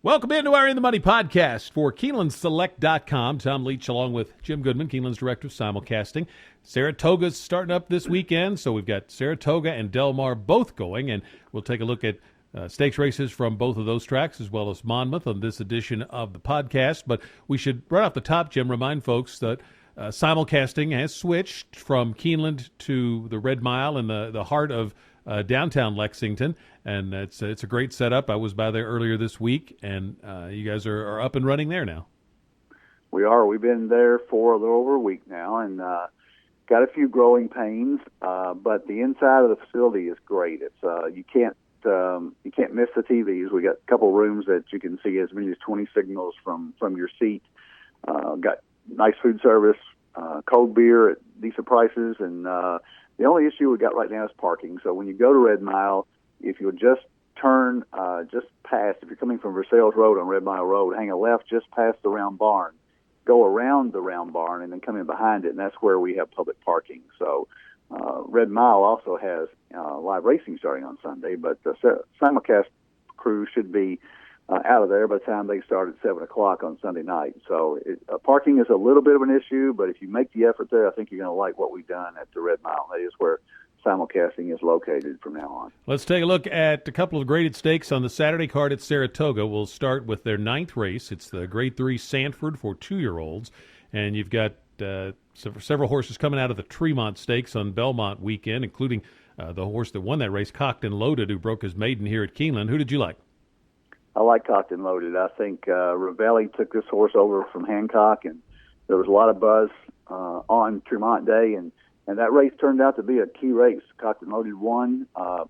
Welcome into our In the Money podcast for KeenelandSelect.com. Tom Leach along with Jim Goodman, Keeneland's director of simulcasting. Saratoga's starting up this weekend, so we've got Saratoga and Del Mar both going, and we'll take a look at stakes races from both of those tracks as well as Monmouth on this edition of the podcast. But we should, right off the top, Jim, remind folks that simulcasting has switched from Keeneland to the Red Mile in the heart of downtown Lexington, and it's a great setup. I was by there earlier this week, and you guys are up and running there now. We are. We've been there for a little over a week now, and got a few growing pains, but the inside of the facility is great. It's you can't miss the TVs. We got a couple rooms that you can see as many as 20 signals from your seat. Got nice food service, cold beer at decent prices, and the only issue we got right now is parking. So when you go to Red Mile, if you'll just turn just past, if you're coming from Versailles Road on Red Mile Road, hang a left just past the round barn, go around the round barn, and then come in behind it, and that's where we have public parking. So Red Mile also has live racing starting on Sunday, but the simulcast crew should be out of there by the time they start at 7 o'clock on Sunday night. So parking is a little bit of an issue, but if you make the effort there, I think you're going to like what we've done at the Red Mile. That is where simulcasting is located from now on. Let's take a look at a couple of graded stakes on the Saturday card at Saratoga. We'll start with their ninth race. It's the Grade 3 Sanford for 2-year-olds, and you've got several horses coming out of the Tremont Stakes on Belmont weekend, including the horse that won that race, Cocked and Loaded, who broke his maiden here at Keeneland. Who did you like? I like Cocked and Loaded. I think Ravelli took this horse over from Hancock, and there was a lot of buzz on Tremont Day, and that race turned out to be a key race. Cocked and Loaded won.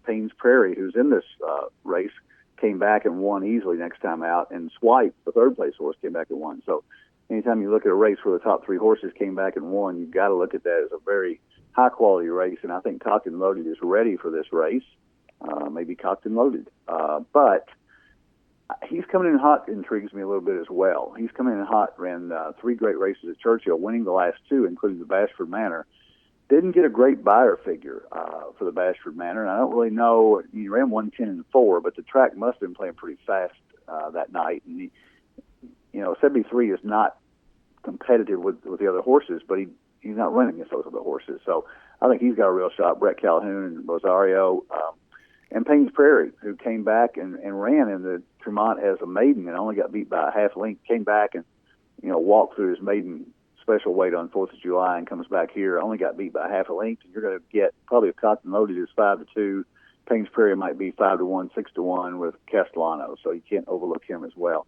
Payne's Prairie, who's in this race, came back and won easily next time out, and Swipe, the third-place horse, came back and won. So anytime you look at a race where the top three horses came back and won, you've got to look at that as a very high-quality race, and I think Cocked and Loaded is ready for this race, maybe Cocked and Loaded. But he's coming in hot, intrigues me a little bit as well. He's coming in hot, ran 3 great races at Churchill, winning the last 2, including the Bashford Manor. Didn't get a great buyer figure for the Bashford Manor, and I don't really know. He ran 1:10.4, but the track must have been playing pretty fast that night. And 73 is not competitive with the other horses, but he's not running against those other horses. So I think he's got a real shot. Brett Calhoun and Rosario. And Payne's Prairie, who came back and ran in the Tremont as a maiden and only got beat by a half length, came back and, walked through his maiden special weight on 4th of July and comes back here, only got beat by half a length. And you're going to get probably, if Cocked and Loaded is 5-2, Payne's Prairie might be 5-1, 6-1 with Castellano, so you can't overlook him as well.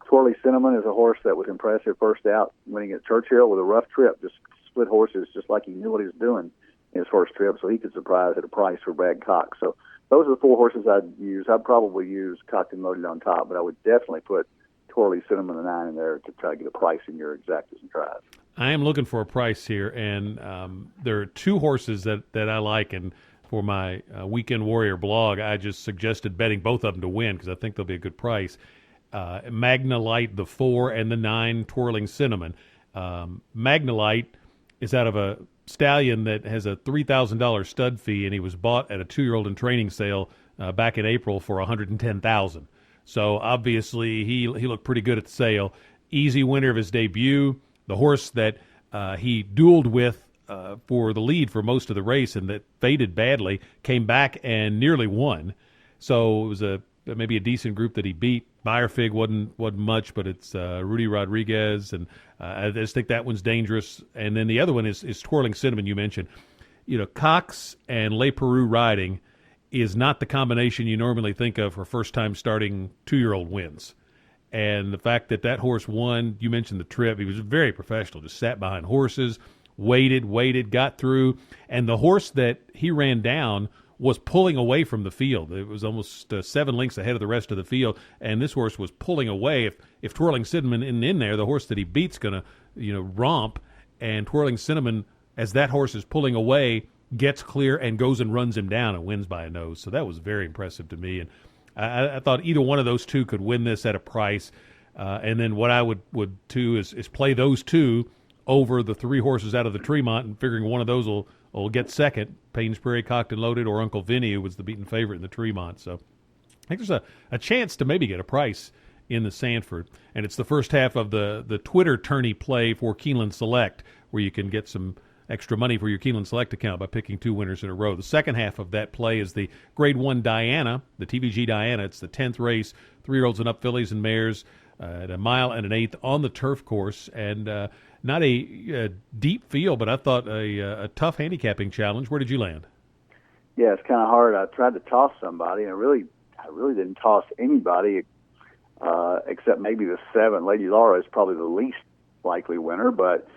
Twirly Cinnamon is a horse that was impressive first out, winning at Churchill with a rough trip, just split horses just like he knew what he was doing in his first trip, so he could surprise at a price for Brad Cox. So those are the 4 horses I'd use. I'd probably use Cocked and Loaded on top, but I would definitely put Twirly Cinnamon and 9 in there to try to get a price in your exactas and tries. I am looking for a price here, and there are 2 horses that I like, and for my Weekend Warrior blog, I just suggested betting both of them to win because I think they'll be a good price. Magna Light, the 4, and the 9, Twirling Cinnamon. Magna Light is out of a stallion that has a $3,000 stud fee, and he was bought at a 2-year-old in training sale back in April for $110,000. So obviously he looked pretty good at the sale. Easy winner of his debut. The horse that he dueled with for the lead for most of the race and that faded badly came back and nearly won. So it was maybe a decent group that he beat. Meyerfig wasn't much, but it's Rudy Rodriguez, and I just think that one's dangerous. And then the other one is Twirling Cinnamon you mentioned. Cox and Le Peru riding is not the combination you normally think of for first-time starting 2-year-old wins. And the fact that horse won, you mentioned the trip, he was very professional, just sat behind horses, waited, got through. And the horse that he ran down was pulling away from the field. It was almost 7 lengths ahead of the rest of the field, and this horse was pulling away. If Twirling Cinnamon isn't in there, the horse that he beat's going to romp, and Twirling Cinnamon, as that horse is pulling away, gets clear and goes and runs him down and wins by a nose. So that was very impressive to me, and I thought either one of those 2 could win this at a price. And then what I would too is play those 2 over the 3 horses out of the Tremont, and figuring one of those will get second, Payne's Prairie, Cocked and Loaded, or Uncle Vinny, who was the beaten favorite in the Tremont. So I think there's a chance to maybe get a price in the Sanford. And it's the first half of the Twitter tourney play for Keeneland Select, where you can get some extra money for your Keeneland Select account by picking 2 winners in a row. The second half of that play is the Grade 1 Diana, the TVG Diana. It's the 10th race, 3-year-olds and up fillies and mares at 1 mile and an eighth on the turf course. And not a deep field, but I thought a tough handicapping challenge. Where did you land? Yeah, it's kind of hard. I tried to toss somebody, and I really didn't toss anybody except maybe the 7. Lady Laura is probably the least likely winner, but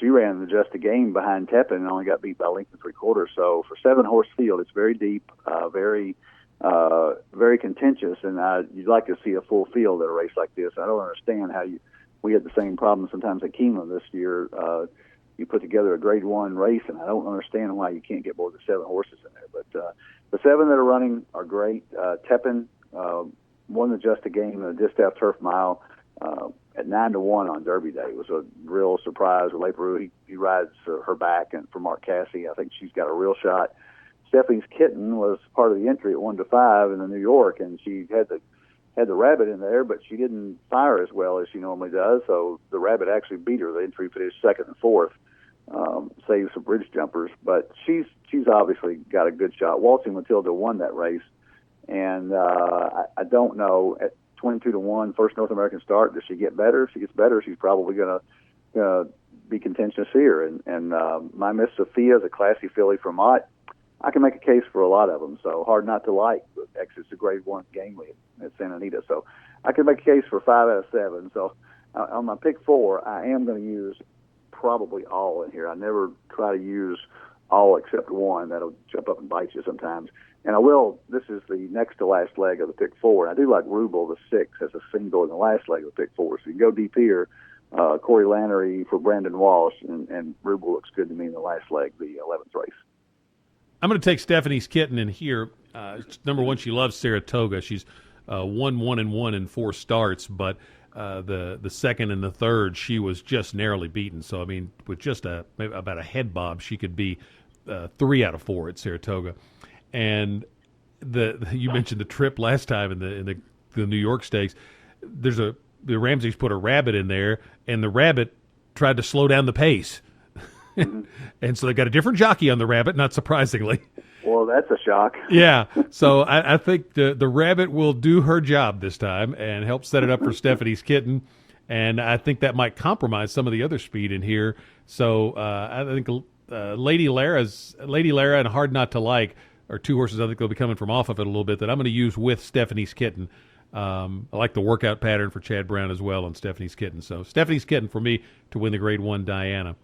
she ran just a game behind Tepin and only got beat by a length and 3/4. So for 7-horse field, it's very deep, very contentious, and you'd like to see a full field at a race like this. I don't understand how we had the same problem sometimes at Keeneland this year. You put together a Grade 1 race, and I don't understand why you can't get more than 7 horses in there. But the 7 that are running are great. Tepin won the just a game in the Distaff Turf Mile at 9-1 on Derby Day. It was a real surprise with Le Peru. He rides her back, and for Mark Cassie, I think she's got a real shot. Stephanie's Kitten was part of the entry at 1-5 in the New York, and she had the rabbit in there, but she didn't fire as well as she normally does. So the rabbit actually beat her. The entry finished 2nd and 4th, saved some bridge jumpers. But she's obviously got a good shot. Waltzing Matilda won that race, and I don't know at 22-1 first North American start. Does she get better? If she gets better, she's probably gonna be contentious here. And my Miss Sophia is a classy filly from Mott. I can make a case for a lot of them, so hard not to like. Exit's a Grade 1 gamely at Santa Anita, so I can make a case for 5 out of 7. So on my pick 4, I am going to use probably all in here. I never try to use all except one. That'll jump up and bite you sometimes. And I will. This is the next to last leg of the pick 4. And I do like Ruble, the 6, as a single in the last leg of the pick 4. So you can go deep here. Corey Lannery for Brandon Walsh, and Ruble looks good to me in the last leg, the 11th race. I'm going to take Stephanie's Kitten in here. Number one, she loves Saratoga. She's 1-1-1 in 4 starts, but the second and the third, she was just narrowly beaten. So, I mean, with just about a head bob, she could be 3 out of 4 at Saratoga. And you mentioned the trip last time in the New York Stakes. The Ramseys put a rabbit in there, and the rabbit tried to slow down the pace. And so they got a different jockey on the rabbit, not surprisingly. Well, that's a shock. Yeah. So I think the rabbit will do her job this time and help set it up for Stephanie's Kitten. And I think that might compromise some of the other speed in here. So I think Lady Lara and Hard Not to Like are 2 horses I think they'll be coming from off of it a little bit that I'm going to use with Stephanie's Kitten. I like the workout pattern for Chad Brown as well on Stephanie's Kitten. So Stephanie's Kitten for me to win the Grade 1 Diana.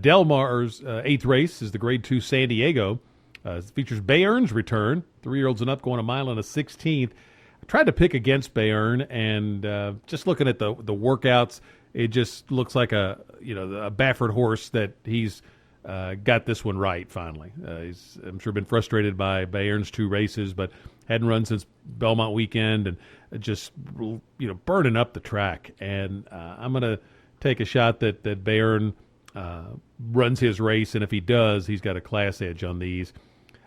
Del Mar's 8th race is the Grade 2 San Diego. It features Bayern's return, 3-year-olds and up, going 1 mile and a 16th. I tried to pick against Bayern, and just looking at the workouts, it just looks like a Baffert horse that he's got this one right finally. He's, I'm sure, been frustrated by Bayern's 2 races, but hadn't run since Belmont weekend, and just burning up the track. And I'm going to take a shot that Bayern runs his race, and if he does, he's got a class edge on these.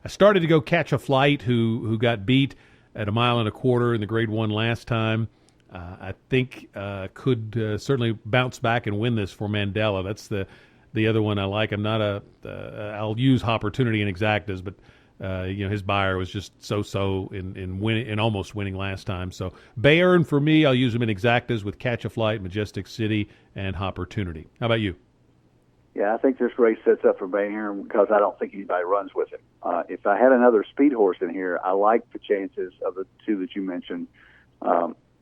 I started to go Catch a Flight, who got beat at 1 mile and a quarter in the Grade 1 last time. I think could certainly bounce back and win this for Mandela. That's the other one I like. I'm not I'll use Opportunity in exactas, but his buyer was just so in almost winning last time. So Bayern for me, I'll use him in exactas with Catch a Flight, Majestic City, and Opportunity. How about you? Yeah, I think this race sets up for Bayern because I don't think anybody runs with him. If I had another speed horse in here, I like the chances of the 2 that you mentioned,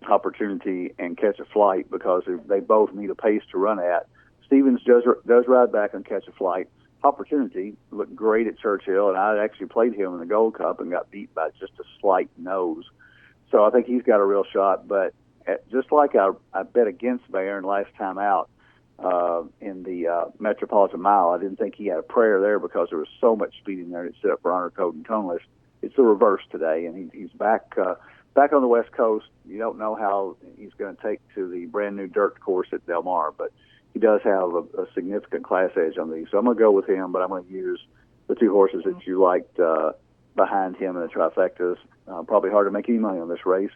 Opportunity and Catch a Flight, because they both need a pace to run at. Stevens does ride back on Catch a Flight. Opportunity looked great at Churchill, and I actually played him in the Gold Cup and got beat by just a slight nose. So I think he's got a real shot. But just like I bet against Bayern last time out, in the Metropolitan Mile, I didn't think he had a prayer there because there was so much speed in there. It set up for Honor Code and Toneless. It's the reverse today, and he's back on the West Coast. You don't know how he's going to take to the brand new dirt course at Del Mar, but he does have a significant class edge on these. So I'm going to go with him, but I'm going to use the 2 horses that you liked behind him in the trifectas. Probably hard to make any money on this race.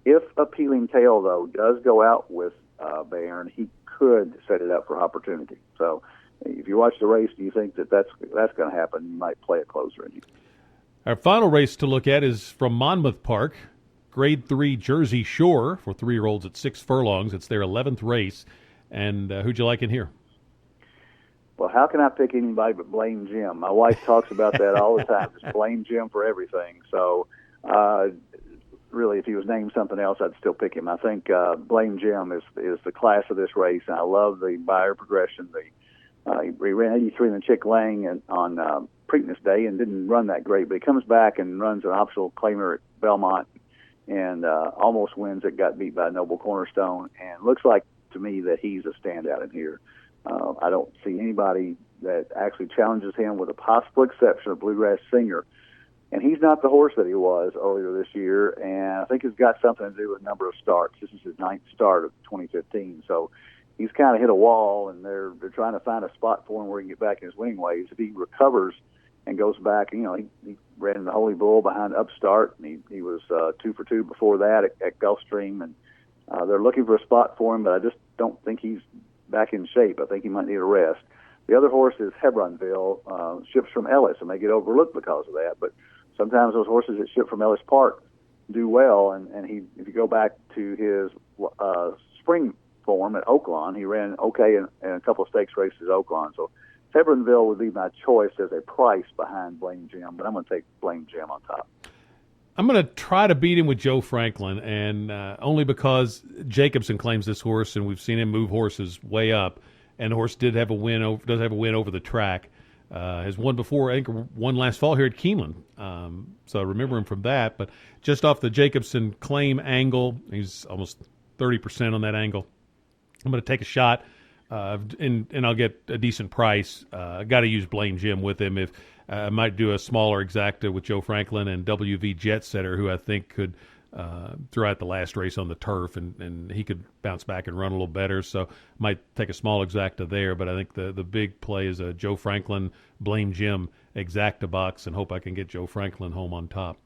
If Appealing Tail, though, does go out with Bayern, he could set it up for opportunity. So if you watch the race, do you think that's going to happen? You might play it closer. Our final race to look at is from Monmouth Park, Grade 3 Jersey Shore for 3-year-olds at 6 furlongs. It's their 11th race. And who'd you like in here? Well, how can I pick anybody but blame Jim? My wife talks about that all the time. Just blame Jim for everything. So, really, if he was named something else, I'd still pick him. I think blame Jim is the class of this race, and I love the Bayern progression. He ran 83 in the Chick Lang and on Preakness Day and didn't run that great, but he comes back and runs an optional claimer at Belmont and almost wins it, got beat by Noble Cornerstone, and looks like to me that he's a standout in here. I don't see anybody that actually challenges him with a possible exception of Bluegrass Singer. And he's not the horse that he was earlier this year, and I think it's got something to do with number of starts. This is his 9th start of 2015, so he's kind of hit a wall, and they're trying to find a spot for him where he can get back in his winning ways. If he recovers and goes back, he ran in the Holy Bull behind Upstart, and he was 2 for 2 before that at Gulfstream, and they're looking for a spot for him, but I just don't think he's back in shape. I think he might need a rest. The other horse is Hebronville, ships from Ellis, and they get overlooked because of that, but sometimes those horses that ship from Ellis Park do well, and if you go back to his spring form at Oaklawn, he ran okay in a couple of stakes races at Oaklawn. So Hebronville would be my choice as a price behind Blame Jim, but I'm going to take Blame Jim on top. I'm going to try to beat him with Joe Franklin, and only because Jacobson claims this horse, and we've seen him move horses way up, and the horse does have a win over the track. Has won before, I think won last fall here at Keeneland. So I remember him from that. But just off the Jacobson claim angle, he's almost 30% on that angle. I'm going to take a shot, and I'll get a decent price. Got to use Blame Jim with him. If I might do a smaller exacta with Joe Franklin and WV Jet Setter, who I think could throw out the last race on the turf, and he could bounce back and run a little better. So might take a small exacta there, but I think the big play is a Joe Franklin, Blame Jim exacta box, and hope I can get Joe Franklin home on top.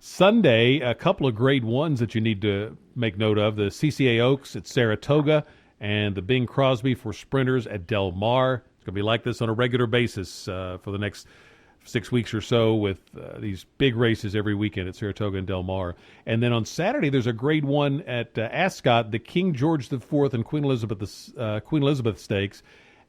Sunday, a couple of grade ones that you need to make note of: the CCA Oaks at Saratoga and the Bing Crosby for sprinters at Del Mar. It's going to be like this on a regular basis for the next 6 weeks or so, with these big races every weekend at Saratoga and Del Mar. And then on Saturday, there's a grade one at Ascot, the King George IV and Queen Elizabeth Stakes.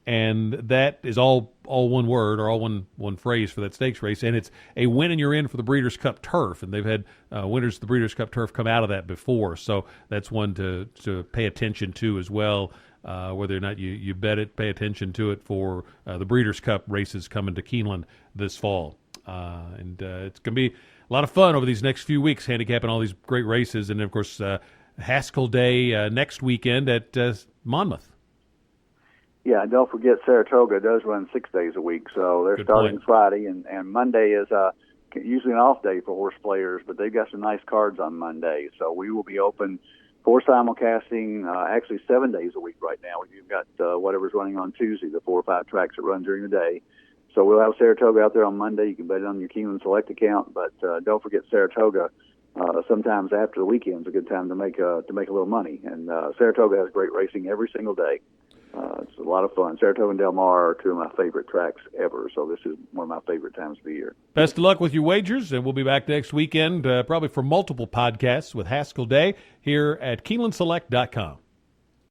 And that is all one word, or all one phrase for that stakes race. And it's a win and you're in for the Breeders' Cup Turf. And they've had winners of the Breeders' Cup Turf come out of that before. So that's one to pay attention to as well. Whether or not you bet it, pay attention to it for the Breeders' Cup races coming to Keeneland this fall. And it's going to be a lot of fun over these next few weeks, handicapping all these great races. And, of course, Haskell Day next weekend at Monmouth. Yeah, and don't forget Saratoga does run 6 days a week, so they're starting Friday, and Monday is usually an off day for horse players, but they've got some nice cards on Monday. So we will be open for simulcasting actually 7 days a week right now. We've got whatever's running on Tuesday, the 4 or 5 tracks that run during the day. So we'll have Saratoga out there on Monday. You can bet it on your Keeneland Select account, but don't forget Saratoga. Sometimes after the weekend's a good time to make a little money, and Saratoga has great racing every single day. It's a lot of fun. Saratoga and Del Mar are 2 of my favorite tracks ever, so this is one of my favorite times of the year. Best of luck with your wagers, and we'll be back next weekend, probably for multiple podcasts with Haskell Day here at KeenelandSelect.com.